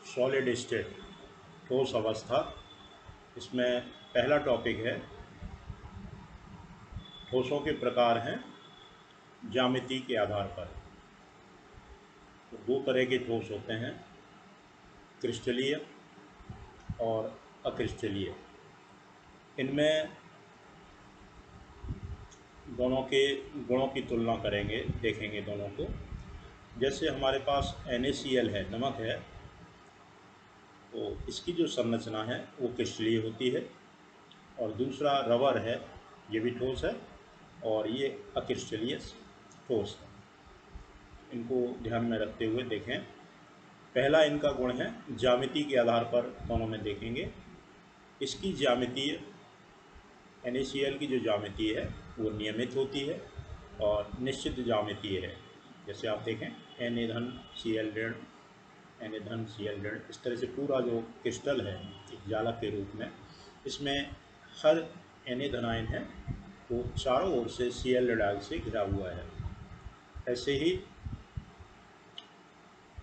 Solid state ठोस अवस्था। इसमें पहला टॉपिक है ठोसों के प्रकार हैं ज्यामिति के आधार पर। तो दो तरह के ठोस होते हैं, क्रिस्टलीय और अक्रिस्टलीय। इनमें दोनों के गुणों की तुलना करेंगे, देखेंगे दोनों को। जैसे हमारे पास NaCl है, नमक है, तो इसकी जो संरचना है वो क्रिस्टलीय होती है। और दूसरा रबर है, ये भी ठोस है और ये अक्रिस्टलीय ठोस है। इनको ध्यान में रखते हुए देखें। पहला इनका गुण है ज्यामिति के आधार पर, दोनों में देखेंगे। इसकी ज्यामिति NaCl की जो ज्यामिति है वो नियमित होती है और निश्चित ज्यामिति है। जैसे आप देखें Na धन Cl ऋण, Na धन Cl ऋण, इस तरह से पूरा जो क्रिस्टल है एक जालक के रूप में, इसमें हर Na धनायन है वो चारों ओर से Cl ऋणायन से घिरा हुआ है। ऐसे ही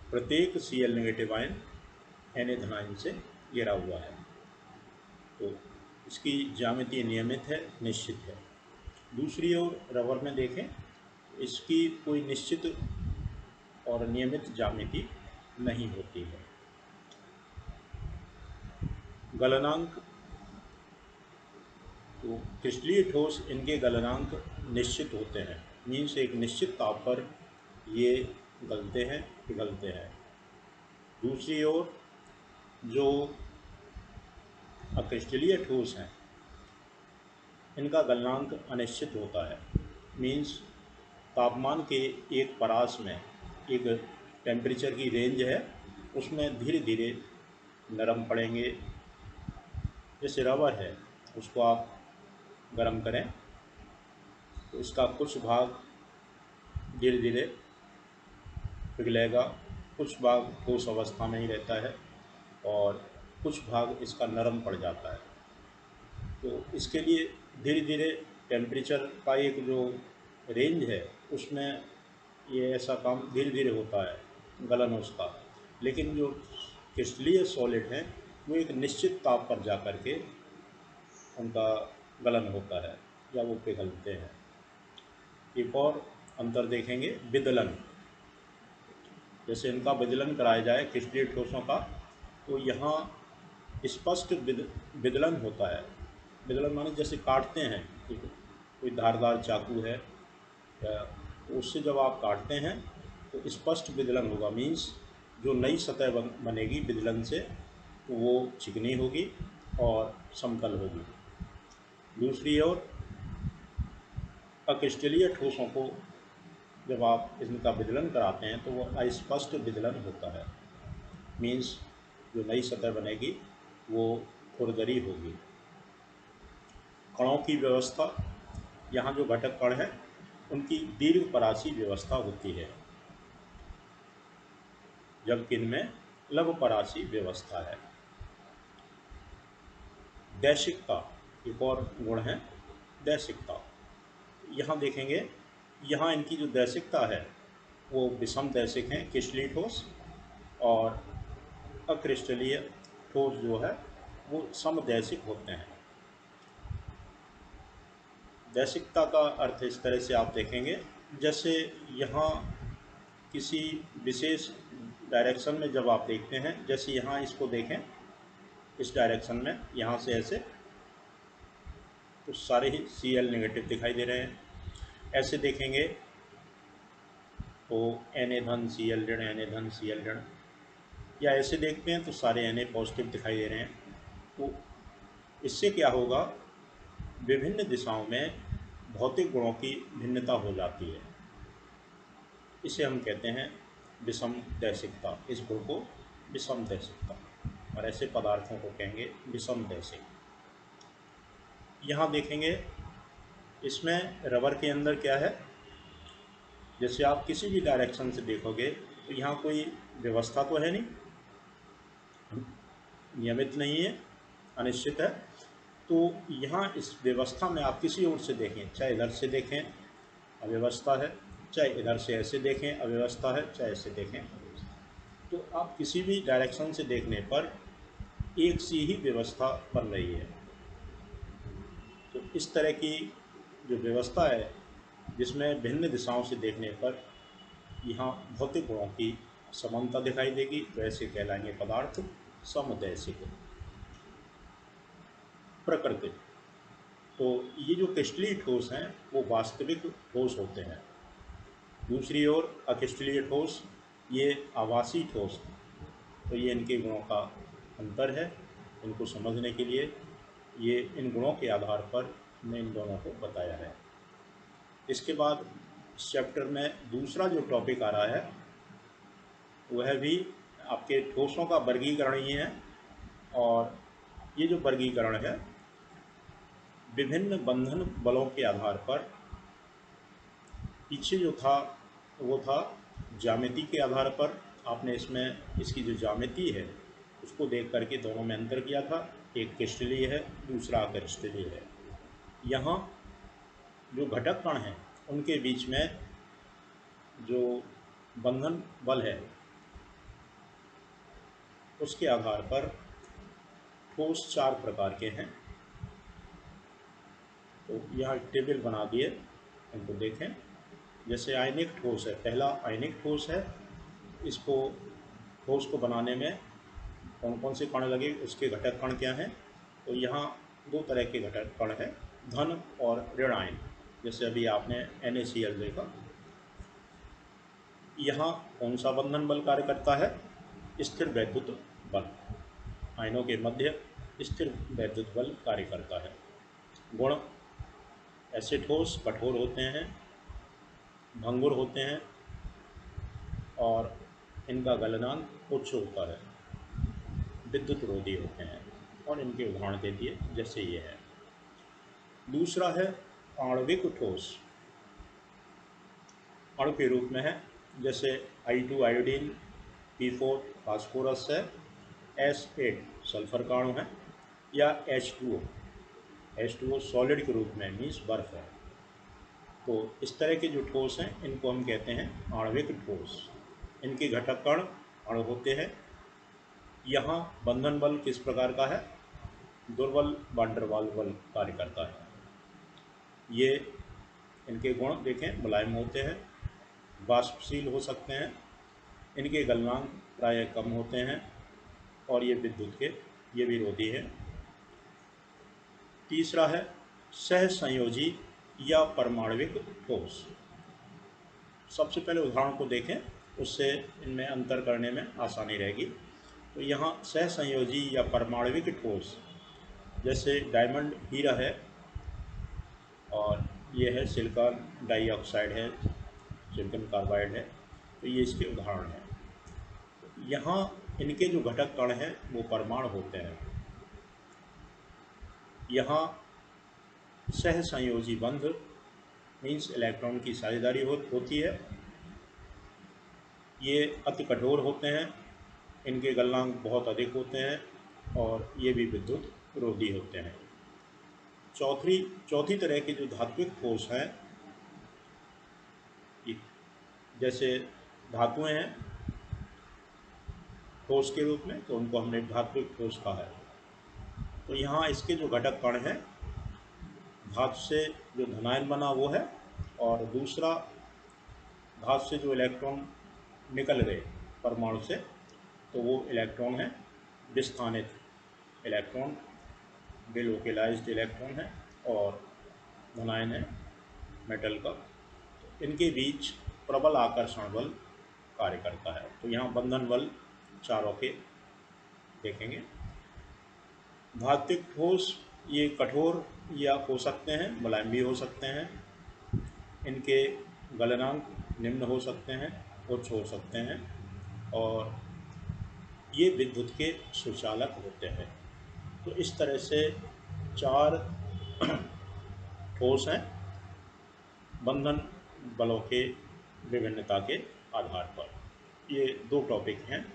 प्रत्येक Cl नेगेटिव आयन Na धनायन से घिरा हुआ है। तो इसकी ज्यामिति नियमित है, निश्चित है। दूसरी ओर रबर में देखें, इसकी कोई निश्चित और नियमित ज्यामिति नहीं होती है। गलनांक, तो क्रिस्टलीय ठोस इनके गलनांक निश्चित होते हैं, मीन्स एक निश्चित ताप पर ये गलते हैं, पिघलते हैं। दूसरी ओर जो अक्रिस्टलीय ठोस हैं इनका गलनांक अनिश्चित होता है, मीन्स तापमान के एक परास में एक टेम्परेचर की रेंज है, उसमें धीरे धीरे नरम पड़ेंगे। जैसे रबर है, उसको आप गर्म करें तो इसका कुछ भाग धीरे धीरे पिघलेगा, कुछ भाग ठोस अवस्था में ही रहता है और कुछ भाग इसका नरम पड़ जाता है। तो इसके लिए धीरे धीरे टेम्परेचर का एक जो रेंज है उसमें ये ऐसा काम धीरे धीरे होता है गलन उसका। लेकिन जो क्रिस्टलीय सॉलिड हैं वो एक निश्चित ताप पर जा कर के उनका गलन होता है या वो पिघलते हैं। एक और अंतर देखेंगे, विदलन। जैसे इनका विदलन कराया जाए क्रिस्टलीय ठोसों का, तो यहाँ स्पष्ट विदलन होता है। विदलन माने जैसे काटते हैं, कोई धारदार चाकू है तो उससे जब आप काटते हैं तो स्पष्ट विदलन होगा, मीन्स जो नई सतह बनेगी विदलन से तो वो चिकनी होगी और समतल होगी। दूसरी ओर अक्रिस्टलीय ठोसों को जब आप इनका विदलन कराते हैं तो वो अस्पष्ट विदलन होता है, मीन्स जो नई सतह बनेगी वो खुरदरी होगी। कणों की व्यवस्था, यहाँ जो घटक कण हैं उनकी दीर्घ परासी व्यवस्था होती है, जबकि इनमें लघु परासी व्यवस्था है। दैशिकता एक और गुण है, दैशिकता। यहाँ देखेंगे, यहाँ इनकी जो दैशिकता है वो विषम दैशिक हैं क्रिस्टलीय ठोस, और अक्रिस्टलीय ठोस जो है वो समदैशिक होते हैं। दैशिकता का अर्थ इस तरह से आप देखेंगे, जैसे यहाँ किसी विशेष डायरेक्शन में जब आप देखते हैं, जैसे यहाँ इसको देखें इस डायरेक्शन में, यहाँ से ऐसे, तो सारे ही Cl नेगेटिव दिखाई दे रहे हैं। ऐसे देखेंगे तो Na धन Cl ऋण, Na धन Cl ऋण, या ऐसे देखते हैं तो सारे Na पॉजिटिव दिखाई दे रहे हैं। तो इससे क्या होगा, विभिन्न दिशाओं में भौतिक गुणों की भिन्नता हो जाती है। इसे हम कहते हैं विषम दैशिकता। इस गुण को विषम दैशिकता, और ऐसे पदार्थों को कहेंगे विषम दैशिक। यहाँ देखेंगे इसमें रबर के अंदर क्या है, जैसे आप किसी भी डायरेक्शन से देखोगे तो यहाँ कोई व्यवस्था तो है नहीं, नियमित नहीं है, अनिश्चित है। तो यहाँ इस व्यवस्था में आप किसी ओर से देखें, चाहे इधर से देखें अव्यवस्था है, चाहे इधर से ऐसे देखें अव्यवस्था है, चाहे ऐसे देखें। तो आप किसी भी डायरेक्शन से देखने पर एक सी ही व्यवस्था बन रही है। तो इस तरह की जो व्यवस्था है जिसमें भिन्न दिशाओं से देखने पर यहाँ भौतिक गुणों की समानता दिखाई देगी, वैसे कहलाएंगे पदार्थ समुदैशिक। प्रकृति, तो ये जो क्रिस्टलीय ठोस हैं वो वास्तविक ठोस होते हैं। दूसरी ओर अक्रिस्टलीय ठोस ये आभासी ठोस हैं। तो ये इनके गुणों का अंतर है। इनको समझने के लिए ये इन गुणों के आधार पर हमने इन दोनों को बताया है। इसके बाद इस चैप्टर में दूसरा जो टॉपिक आ रहा है वह भी आपके ठोसों का वर्गीकरण ही है। और ये जो वर्गीकरण है विभिन्न बंधन बलों के आधार पर, पीछे जो था वो था ज्यामिति के आधार पर। आपने इसमें इसकी जो ज्यामिति है उसको देख करके दोनों में अंतर किया था, एक क्रिस्टलीय है दूसरा अक्रिस्टलीय है। यहाँ जो घटक कण हैं उनके बीच में जो बंधन बल है उसके आधार पर ठोस 4 प्रकार के हैं। तो यहाँ टेबल बना दिए, इनको देखें। जैसे आयनिक ठोस है, पहला आयनिक ठोस है। इसको ठोस को बनाने में कौन कौन से कण लगे, उसके घटक कण क्या हैं। तो यहाँ 2 तरह के घटक कण हैं, धन और ऋण आयन। जैसे अभी आपने NaCl देखा। यहाँ कौन सा बंधन बल कार्य करता है, स्थिर वैद्युत बल। आयनों के मध्य स्थिर वैद्युत बल कार्य करता है। गुण, ऐसे ठोस कठोर होते हैं, भंगुर होते हैं और इनका गलनांक उच्च होता है, विद्युत रोधी होते हैं। और इनके उदाहरण दे दिए जैसे ये है। दूसरा है आणविक ठोस, अणु के रूप में है। जैसे I2 आयोडीन, P4 फास्फोरस है, S8 सल्फर का अणु है, या H2O सॉलिड के रूप में मीन्स बर्फ है। तो इस तरह के जो ठोस हैं इनको हम कहते हैं आणविक ठोस। इनके घटक कण अणु होते हैं। यहाँ बंधन बल किस प्रकार का है, दुर्बल वान डेर वाल्स बल कार्य करता है। ये इनके गुण देखें, मुलायम होते हैं, वाष्पशील हो सकते हैं, इनके गलनांक प्रायः कम होते हैं और ये विद्युत के ये विरोधी है। तीसरा है सहसंयोजी या परमाणविक ठोस। सबसे पहले उदाहरण को देखें, उससे इनमें अंतर करने में आसानी रहेगी। तो यहाँ सहसंयोजी या परमाणविक ठोस, जैसे डायमंड हीरा है और ये है सिलिकॉन डाइऑक्साइड है, सिलिकॉन कार्बाइड है। तो ये इसके उदाहरण हैं। यहाँ इनके जो घटक कण हैं वो परमाणु होते हैं। यहाँ सहसंयोजी बंध मीन्स इलेक्ट्रॉन की साझेदारी होती है। ये अति कठोर होते हैं, इनके गलनांक बहुत अधिक होते हैं और ये भी विद्युत रोधी होते हैं। चौथी तरह के जो धात्विक ठोस हैं, जैसे धातुएं हैं ठोस के रूप में, तो उनको हमने धात्विक ठोस कहा है। तो यहाँ इसके जो घटक कण हैं, धातु से जो धनायन बना वो है, और दूसरा धातु से जो इलेक्ट्रॉन निकल गए परमाणु से, तो वो इलेक्ट्रॉन है विस्थानित इलेक्ट्रॉन, डिलोकेलाइज्ड इलेक्ट्रॉन है, और धनायन है मेटल का। इनके बीच प्रबल आकर्षण बल कार्य करता है। तो यहाँ बंधन बल चारों के देखेंगे। धात्विक ठोस ये कठोर या हो सकते हैं, मुलायम भी हो सकते हैं। इनके गलनांक निम्न हो सकते हैं, उच्च हो सकते हैं, और ये विद्युत के सुचालक होते हैं। तो इस तरह से 4 ठोस हैं बंधन बलों के विभिन्नता के आधार पर। ये 2 टॉपिक हैं।